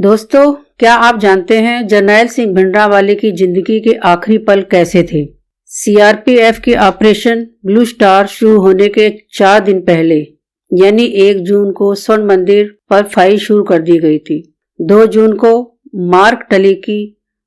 दोस्तों, क्या आप जानते हैं जरनैल सिंह भिंडरांवाले की जिंदगी के आखिरी पल कैसे थे? सीआरपीएफ के ऑपरेशन ब्लू स्टार शुरू होने के 4 दिन पहले यानी 1 जून को स्वर्ण मंदिर पर फायरिंग शुरू कर दी गई थी। 2 जून को मार्क टली की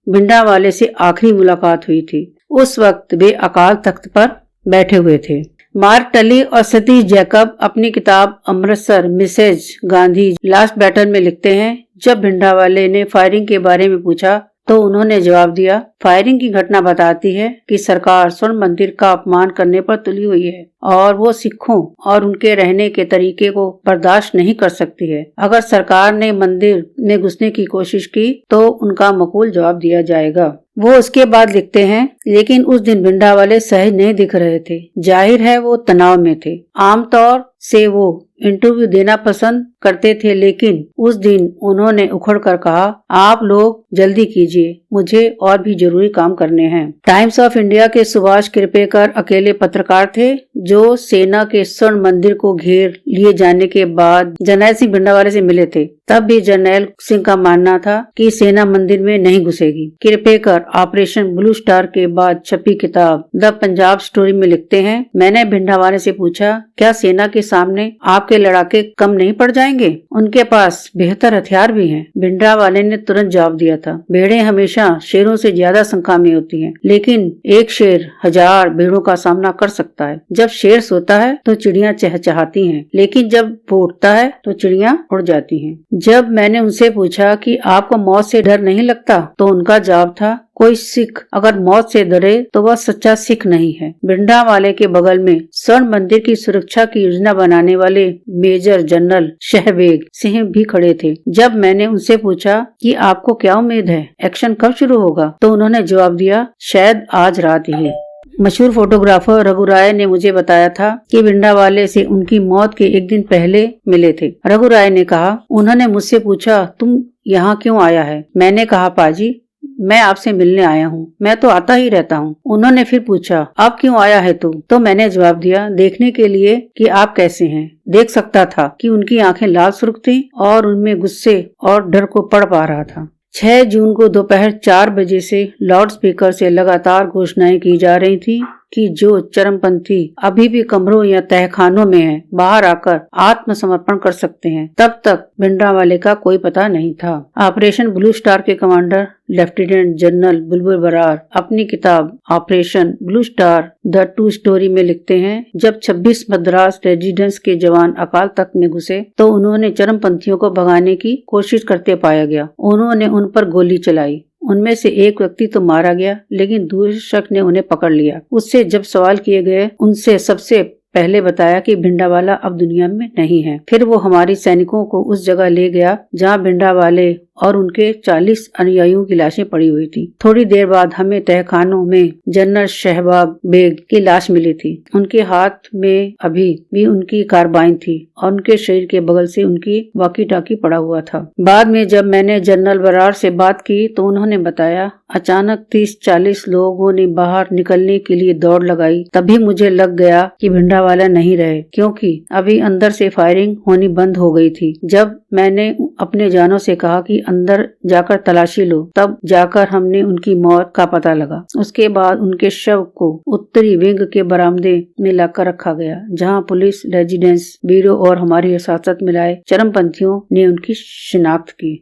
भिंडरांवाले से आखिरी मुलाकात हुई थी। उस वक्त वे अकाल तख्त पर बैठे हुए थे। मार्क टली और सतीश जैकब अपनी किताब Amritsar Mrs Gandhi last battle में लिखते हैं, जब भिंडरांवाले ने फायरिंग के बारे में पूछा तो उन्होंने जवाब दिया, फायरिंग की घटना बताती है कि सरकार स्वर्ण मंदिर का अपमान करने पर तुली हुई है और वो सिखों और उनके रहने के तरीके को बर्दाश्त नहीं कर सकती है। अगर सरकार ने मंदिर में घुसने की कोशिश की तो उनका मकबूल जवाब दिया जाएगा। वो उसके बाद लिखते हैं, लेकिन उस दिन भिंडरांवाले सहज नहीं दिख रहे थे। जाहिर है वो तनाव में थे। आमतौर से वो इंटरव्यू देना पसंद करते थे, लेकिन उस दिन उन्होंने उखड़ कर कहा, आप लोग जल्दी कीजिए, मुझे और भी जरूरी काम करने हैं। टाइम्स ऑफ इंडिया के सुभाष किरपेकर अकेले पत्रकार थे जो सेना के स्वर्ण मंदिर को घेर लिए जाने के बाद जरनैल सिंह भिंडरांवाले से मिले थे। तब भी जरनैल सिंह का मानना था कि सेना मंदिर में नहीं घुसेगी। किरपेकर ऑपरेशन ब्लू स्टार के बाद छपी किताब द पंजाब स्टोरी में लिखते हैं, मैंने भिंडरांवाले से पूछा, क्या सेना के सामने आपके लड़ाके कम नहीं पड़ जाएंगे? उनके पास बेहतर हथियार भी हैं। भिंडरांवाले ने तुरंत जवाब दिया था, भेड़ें हमेशा शेरों से ज्यादा संख्या में होती हैं, लेकिन एक शेर 1000 भेड़ों का सामना कर सकता है। जब शेर सोता है तो चिड़ियां चहचहाती हैं, लेकिन जब वो उठता है तो चिड़ियां उड़ जाती हैं। जब मैंने उनसे पूछा कि आपको मौत से डर नहीं लगता, तो उनका जवाब था, कोई सिख अगर मौत से डरे तो वह सच्चा सिख नहीं है। भिंडरांवाले के बगल में स्वर्ण मंदिर की सुरक्षा की योजना बनाने वाले मेजर जनरल शहबेग सिंह भी खड़े थे। जब मैंने उनसे पूछा कि आपको क्या उम्मीद है, एक्शन कब शुरू होगा, तो उन्होंने जवाब दिया, शायद आज रात ही। मशहूर फोटोग्राफर रघु राय ने मुझे बताया था कि भिंडरांवाले से उनकी मौत के 1 दिन पहले मिले थे। रघु राय ने कहा, उन्होंने मुझसे पूछा, तुम यहाँ क्यों आया है? मैंने कहा, पाजी मैं आपसे मिलने आया हूँ, मैं तो आता ही रहता हूँ। उन्होंने फिर पूछा, अब क्यों आया है तू? तो मैंने जवाब दिया, देखने के लिए कि आप कैसे हैं। देख सकता था कि उनकी आंखें लाल सुर्ख थीं और उनमें गुस्से और डर को पढ़ पा रहा था। 6 जून को दोपहर 4 बजे से लाउड स्पीकर से लगातार घोषणाएं की जा रही थी कि जो चरमपंथी अभी भी कमरों या तहखानों में हैं, बाहर आकर आत्मसमर्पण कर सकते हैं। तब तक भिंडरांवाले का कोई पता नहीं था। ऑपरेशन ब्लू स्टार के कमांडर लेफ्टिनेंट जनरल बुलबुल बरार अपनी किताब operation blue star the true story में लिखते हैं, जब 26 मद्रास रेजिडेंस के जवान अकाल तख्त में घुसे तो उन्होंने चरमपंथियों को भगाने की कोशिश करते पाया गया। उन्होंने उन पर गोली चलाई। उनमें से एक व्यक्ति तो मारा गया, लेकिन दूसरे शख्स ने उन्हें पकड़ लिया। उससे जब सवाल किए गए, उनसे सबसे पहले बताया कि भिंडरांवाला अब दुनिया में नहीं है। फिर वो हमारी सैनिकों को उस जगह ले गया जहां भिंडरांवाले और उनके 40 अनुयायियों की लाशें पड़ी हुई थी। थोड़ी देर बाद हमें तहखानों में जनरल शहबाग बेग की लाश मिली थी। उनके हाथ में अभी भी उनकी कार्बाइन थी और उनके शरीर के बगल से उनकी वॉकी टॉकी पड़ा हुआ था। बाद में जब मैंने जनरल बरार से बात की तो उन्होंने बताया, अचानक 30-40 लोगों ने बाहर निकलने के लिए दौड़ लगाई। तभी मुझे लग गया कि भिंडरांवाला नहीं रहे, क्योंकि अभी अंदर से फायरिंग होनी बंद हो गई थी। जब मैंने अपने जानों से कहा कि अंदर जाकर तलाशी लो, तब जाकर हमने उनकी मौत का पता लगा। उसके बाद उनके शव को उत्तरी विंग के बरामदे में लाकर रखा गया, जहां पुलिस, रेजिडेंस ब्यूरो और हमारी हिरासत में लाए चरमपंथियों ने उनकी शिनाख्त की।